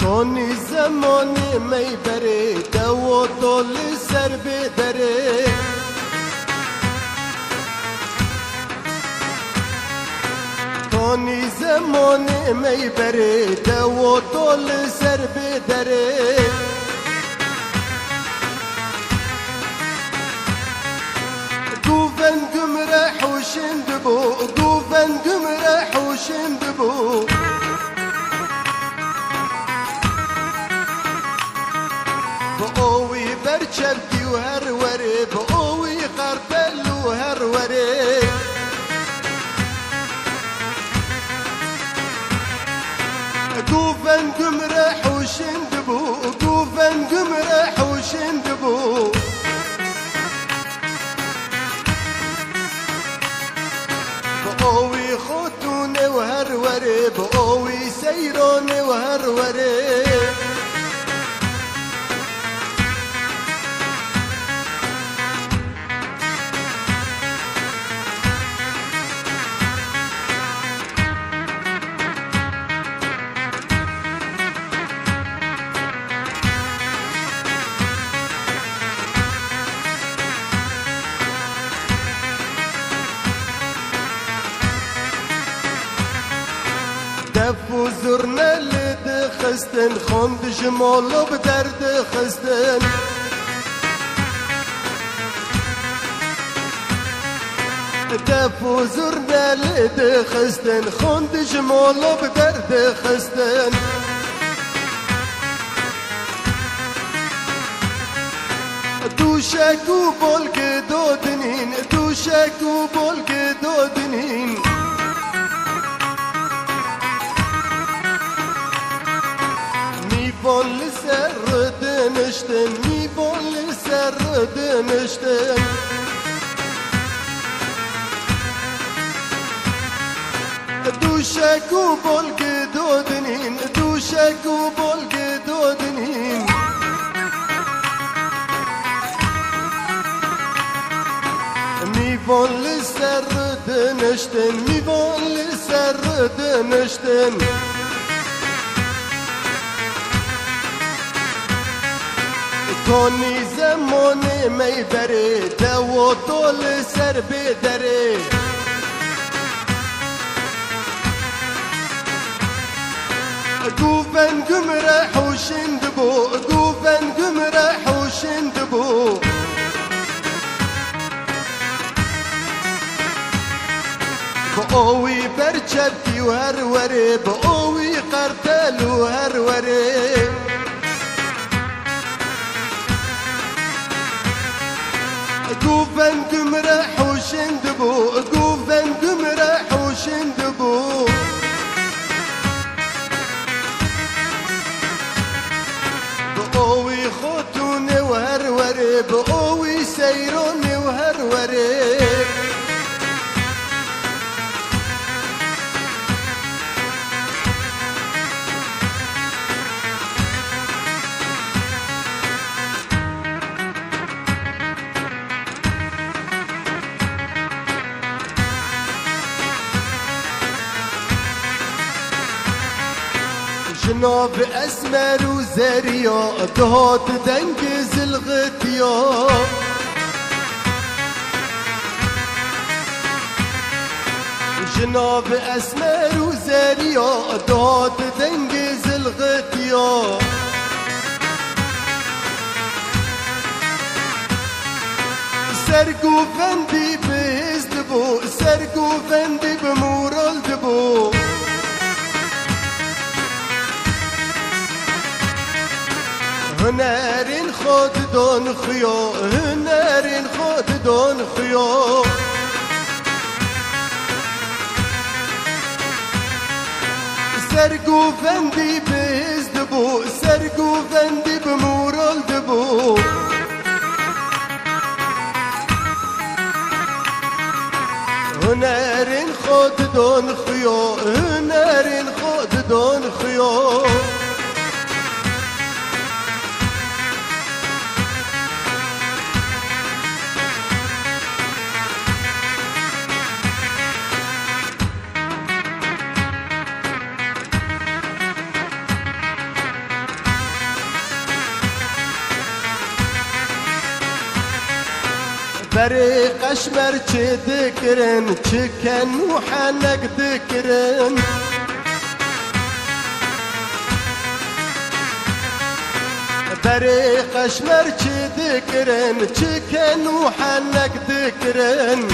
تونی زمانی می بره دو دل سر بدره تونی زمانی می بره دو دل سر بدره گوفن حوشند بو گوفن حوشند بو بقوي برشبتي وهروري بقوي قربل وهروري قوفن قمرح وشندبو قوفن قمرح وشندبو بقوي خوتوني وهروري بقوي سيروني وهروري دف و زرنا لد خستن خوند جمالو بدرد خستن دف و زرنا لد خستن خوند جمالو بدرد خستن دوشك و بولك دودنين دوشك و بولك دودنين میبون لسر دنشتن میبون لسر دنشتن دوشك و بولك دودنين دوشك و بولك دودنين میبون لسر دنشتن میبون لسر دنشتن تونی زمانی می بره دو طول سر بدره گوفن گمره حوشند بو گوفن گمره حوشند بو بقوي برشبتي وهروري بقوي قرتل وهروري قوفن قمرح وشندبو قوفن قمرح وشندبو بقوي خوتوني وهروري بقوي سيروني وهروري جناب اسمر وزريا دهات دنجز الغتيا جناب اسمر وزريا دهات دنجز الغتيا سرقو فندي بهزدبو سرقو فندي بمورال دبو هنرین خود دون خیا هنرین خود دون خیا سرگو فندی بهزد بو سرگو فندی بمورال دبو هنرین خود دون خیا هنرین خود دون خیا بري قشمر چه ذكرن چكن وحنك ذكرن بري قشمر چه ذكرن چكن وحنك ذكرن